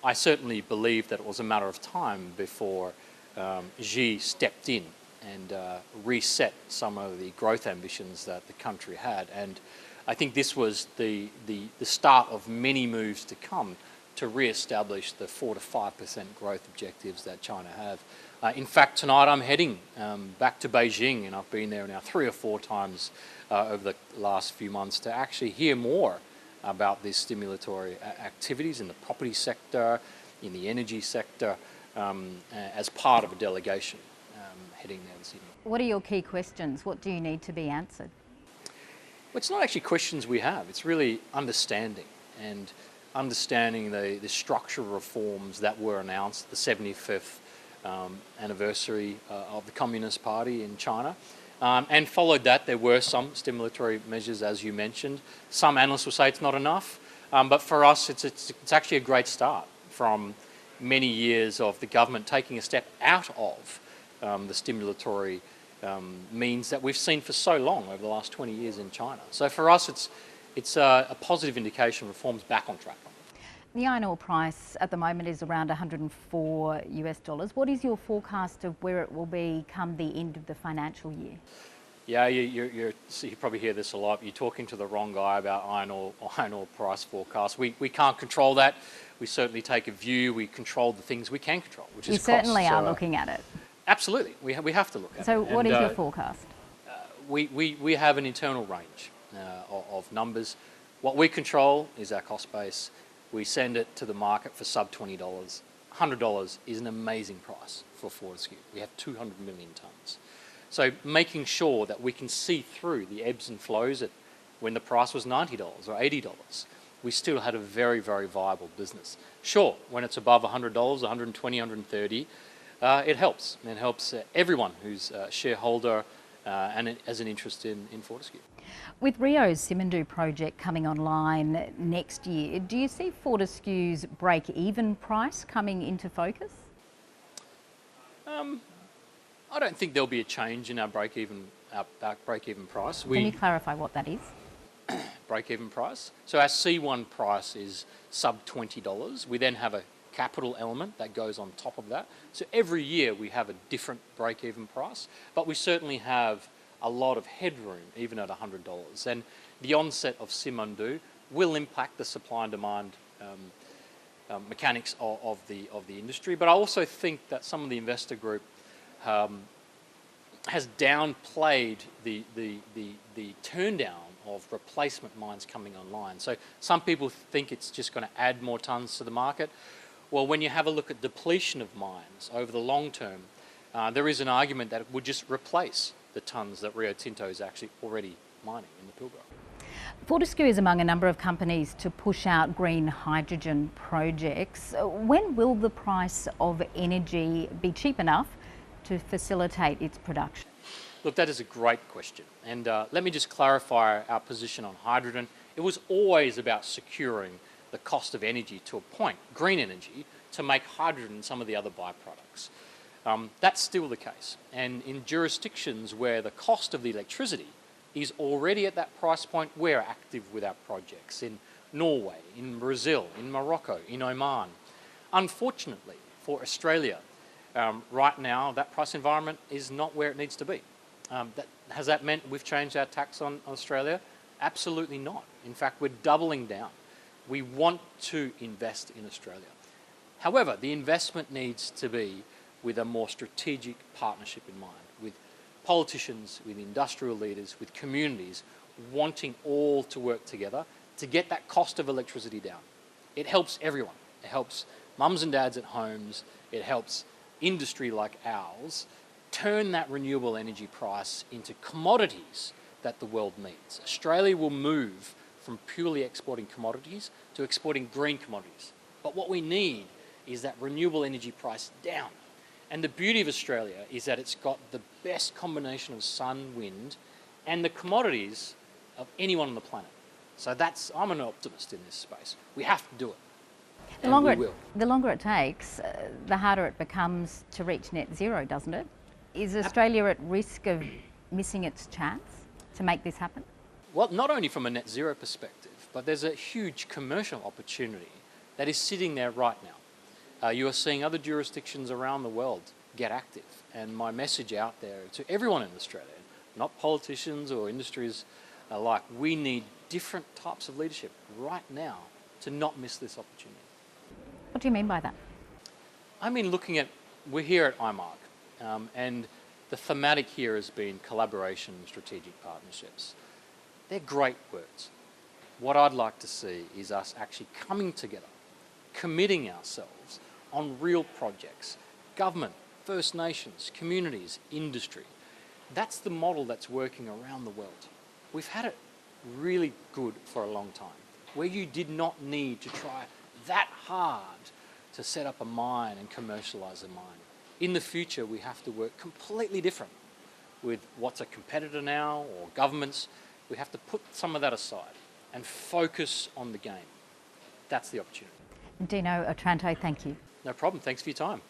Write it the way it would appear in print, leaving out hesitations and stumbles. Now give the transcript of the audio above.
I certainly believe that it was a matter of time before Xi stepped in and reset some of the growth ambitions that the country had. And I think this was the start of many moves to come to re-establish the 4 to 5% growth objectives that China have. In fact, tonight I'm heading back to Beijing, and I've been there now 3 or 4 times over the last few months to actually hear more about these stimulatory activities in the property sector, in the energy sector, as part of a delegation heading there this evening. What are your key questions? What do you need to be answered? Well, it's not actually questions we have, it's really understanding, and understanding the structural reforms that were announced, the 75th anniversary of the Communist Party in China. And followed that, there were some stimulatory measures, as you mentioned. Some analysts will say it's not enough, but for us, it's actually a great start from many years of the government taking a step out of the stimulatory means that we've seen for so long over the last 20 years in China. So for us, it's a positive indication reforms back on track. The iron ore price at the moment is around $104. What is your forecast of where it will be come the end of the financial year? Yeah, you probably hear this a lot. You're talking to the wrong guy about iron ore price forecast. We can't control that. We certainly take a view. We control the things we can control, which is costs. You certainly are looking at it. Absolutely, we have to look at it. So what is your forecast? We have an internal range of numbers. What we control is our cost base. We send it to the market for sub $20. $100 is an amazing price for Fortescue. We have 200 million tonnes. So making sure that we can see through the ebbs and flows at when the price was $90 or $80, we still had a very, very viable business. Sure, when it's above $100, $120, $130, it helps. It helps everyone who's a shareholder and has an interest in Fortescue. With Rio's Simandou project coming online next year, do you see Fortescue's break-even price coming into focus? I don't think there'll be a change in our break-even price. Can you clarify what that is? Break-even price. So our C1 price is sub $20. We then have a capital element that goes on top of that. So every year we have a different break-even price, but we certainly have a lot of headroom even at $100. And the onset of Simandou will impact the supply and demand mechanics of the industry. But I also think that some of the investor group has downplayed the turndown of replacement mines coming online. So some people think it's just going to add more tonnes to the market. Well, when you have a look at depletion of mines over the long term, there is an argument that it would just replace the tonnes that Rio Tinto is actually already mining in the Pilbara. Fortescue is among a number of companies to push out green hydrogen projects. When will the price of energy be cheap enough to facilitate its production? Look, that is a great question. And let me just clarify our position on hydrogen. It was always about securing the cost of energy to a point, green energy, to make hydrogen and some of the other byproducts. That's still the case. And in jurisdictions where the cost of the electricity is already at that price point, we're active with our projects in Norway, in Brazil, in Morocco, in Oman. Unfortunately for Australia, right now that price environment is not where it needs to be. Has that meant we've changed our tax on Australia? Absolutely not. In fact, we're doubling down. We want to invest in Australia. However, the investment needs to be with a more strategic partnership in mind, with politicians, with industrial leaders, with communities, wanting all to work together to get that cost of electricity down. It helps everyone. It helps mums and dads at homes. It helps industry like ours turn that renewable energy price into commodities that the world needs. Australia will move from purely exporting commodities to exporting green commodities. But what we need is that renewable energy price down. And the beauty of Australia is that it's got the best combination of sun, wind, and the commodities of anyone on the planet. So I'm an optimist in this space. We have to do it. The longer it takes, the harder it becomes to reach net zero, doesn't it? Is Australia at risk of missing its chance to make this happen? Well, not only from a net zero perspective, but there's a huge commercial opportunity that is sitting there right now. You are seeing other jurisdictions around the world get active. And my message out there to everyone in Australia, not politicians or industries alike, we need different types of leadership right now to not miss this opportunity. What do you mean by that? I mean, we're here at IMARG, and the thematic here has been collaboration and strategic partnerships. They're great words. What I'd like to see is us actually coming together, committing ourselves on real projects, government, First Nations, communities, industry. That's the model that's working around the world. We've had it really good for a long time, where you did not need to try that hard to set up a mine and commercialise a mine. In the future, we have to work completely different with what's a competitor now or governments. We have to put some of that aside and focus on the game. That's the opportunity. Dino Otranto, thank you. No problem. Thanks for your time.